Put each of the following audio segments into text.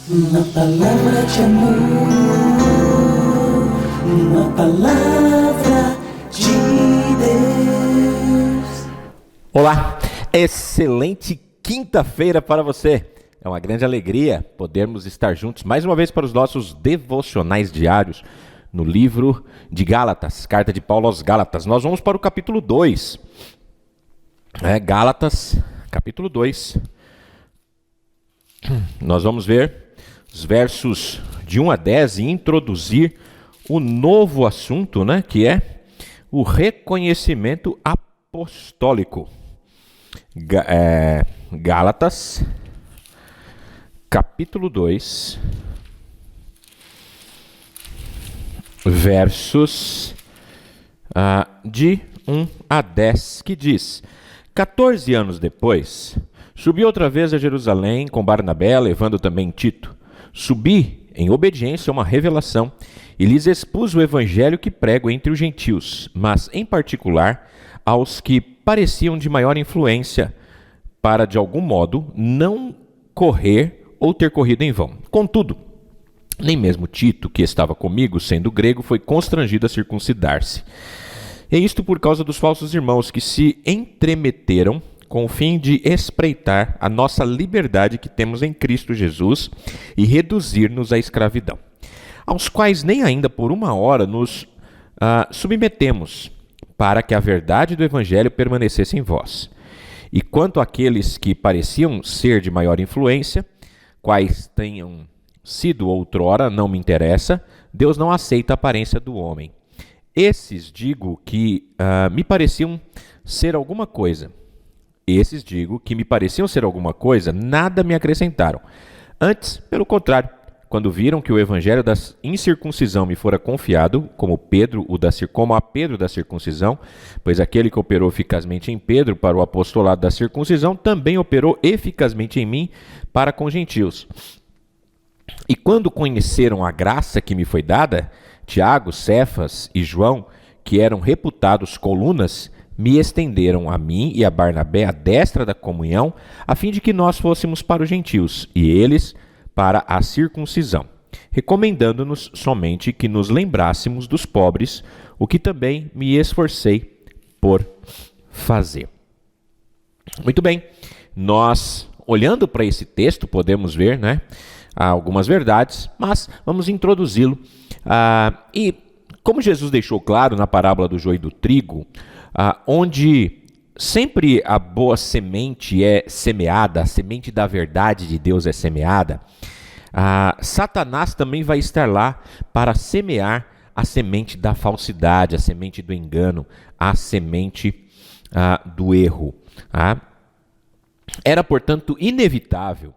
Uma palavra de amor, uma palavra de Deus. Olá, excelente quinta-feira para você. É uma grande alegria podermos estar juntos mais uma vez para os nossos devocionais diários no livro de Gálatas, carta de Paulo aos Gálatas. Nós vamos para o capítulo 2. Gálatas, capítulo 2. Nós vamos ver os versos de 1 a 10 e introduzir o novo assunto, que é o reconhecimento apostólico. Gálatas, capítulo 2, versos de 1 a 10, que diz: 14 anos depois, subi outra vez a Jerusalém com Barnabé, levando também Tito. Subi em obediência a uma revelação e lhes expus o evangelho que prego entre os gentios, mas em particular aos que pareciam de maior influência, para de algum modo não correr ou ter corrido em vão. Contudo, nem mesmo Tito, que estava comigo, sendo grego, foi constrangido a circuncidar-se. E isto por causa dos falsos irmãos que se entremeteram com o fim de espreitar a nossa liberdade que temos em Cristo Jesus e reduzir-nos à escravidão, aos quais nem ainda por uma hora nos submetemos, para que a verdade do Evangelho permanecesse em vós. E quanto àqueles que pareciam ser de maior influência, quais tenham sido outrora, não me interessa, Deus não aceita a aparência do homem. Esses digo que me pareciam ser alguma coisa. Nada me acrescentaram. Antes, pelo contrário, quando viram que o evangelho da incircuncisão me fora confiado, como a Pedro da circuncisão, pois aquele que operou eficazmente em Pedro para o apostolado da circuncisão, também operou eficazmente em mim para com gentios. E quando conheceram a graça que me foi dada, Tiago, Cefas e João, que eram reputados colunas, me estenderam a mim e a Barnabé a destra da comunhão, a fim de que nós fôssemos para os gentios, e eles para a circuncisão, recomendando-nos somente que nos lembrássemos dos pobres, o que também me esforcei por fazer. Muito bem, nós, olhando para esse texto, podemos ver, algumas verdades, mas vamos introduzi-lo. E como Jesus deixou claro na parábola do joio e do trigo, onde sempre a boa semente é semeada, a semente da verdade de Deus é semeada, Satanás também vai estar lá para semear a semente da falsidade, a semente do engano, a semente do erro. Era, portanto, inevitável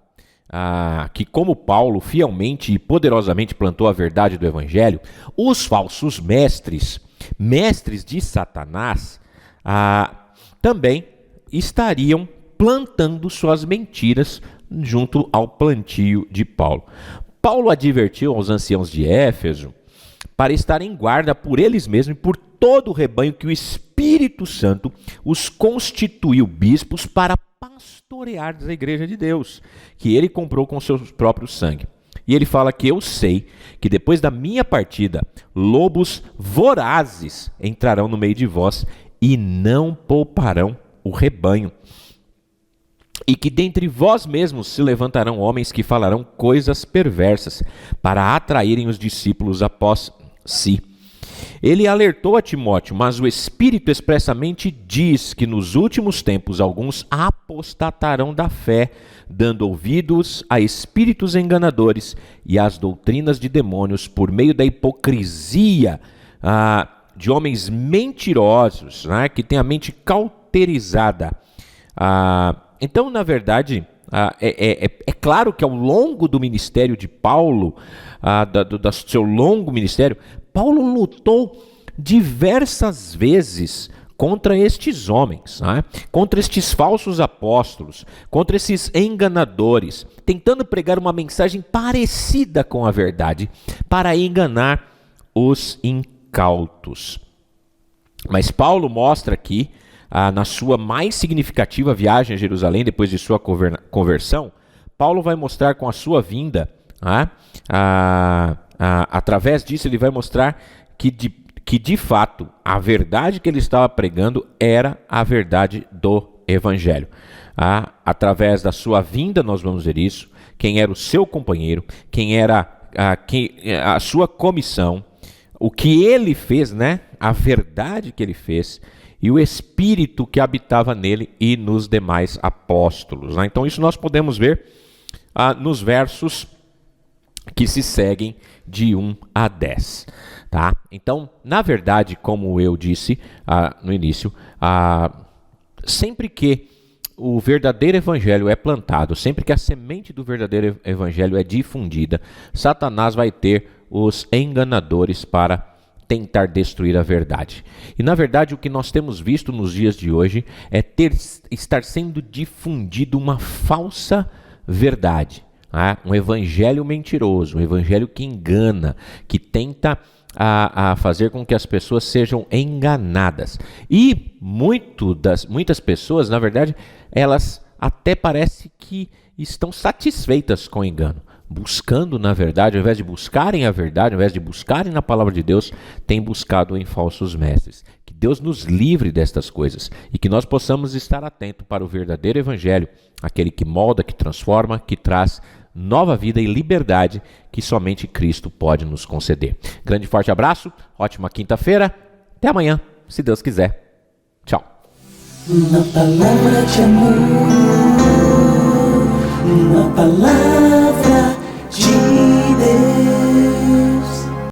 que, como Paulo fielmente e poderosamente plantou a verdade do Evangelho, os falsos mestres de Satanás, também estariam plantando suas mentiras junto ao plantio de Paulo. Paulo advertiu aos anciãos de Éfeso para estar em guarda por eles mesmos e por todo o rebanho que o Espírito Santo os constituiu bispos para pastorear a igreja de Deus, que ele comprou com seu próprio sangue. E ele fala que eu sei que depois da minha partida, lobos vorazes entrarão no meio de vós e não pouparão o rebanho. E que dentre vós mesmos se levantarão homens que falarão coisas perversas para atraírem os discípulos após si. Ele alertou a Timóteo, mas o Espírito expressamente diz que nos últimos tempos alguns apostatarão da fé, dando ouvidos a espíritos enganadores e às doutrinas de demônios por meio da hipocrisia de homens mentirosos, que têm a mente cauterizada. Então, na verdade, é claro que ao longo do ministério de Paulo, do seu longo ministério, Paulo lutou diversas vezes contra estes homens, contra estes falsos apóstolos, contra esses enganadores, tentando pregar uma mensagem parecida com a verdade para enganar os incautos. Mas Paulo mostra aqui, na sua mais significativa viagem a Jerusalém, depois de sua conversão, Paulo vai mostrar com a sua vinda né? Através disso ele vai mostrar que de fato a verdade que ele estava pregando era a verdade do Evangelho. Através da sua vinda nós vamos ver isso, quem era o seu companheiro, quem era a sua comissão, o que ele fez, né? A verdade que ele fez e o Espírito que habitava nele e nos demais apóstolos, né? Então isso nós podemos ver nos versos que se seguem de 1 a 10. Tá? Então, na verdade, como eu disse no início, sempre que o verdadeiro evangelho é plantado, sempre que a semente do verdadeiro evangelho é difundida, Satanás vai ter os enganadores para tentar destruir a verdade. E na verdade o que nós temos visto nos dias de hoje é estar sendo difundido uma falsa verdade, né? Um evangelho mentiroso, um evangelho que engana, que tenta a fazer com que as pessoas sejam enganadas. E muitas pessoas, na verdade, elas até parece que estão satisfeitas com o engano. Buscando, na verdade, ao invés de buscarem a verdade, ao invés de buscarem na palavra de Deus, têm buscado em falsos mestres. Que Deus nos livre destas coisas e que nós possamos estar atentos para o verdadeiro evangelho, aquele que molda, que transforma, que traz nova vida e liberdade que somente Cristo pode nos conceder. Grande e forte abraço, ótima quinta-feira, até amanhã, se Deus quiser. Tchau. Uma palavra de amor, uma palavra de Deus.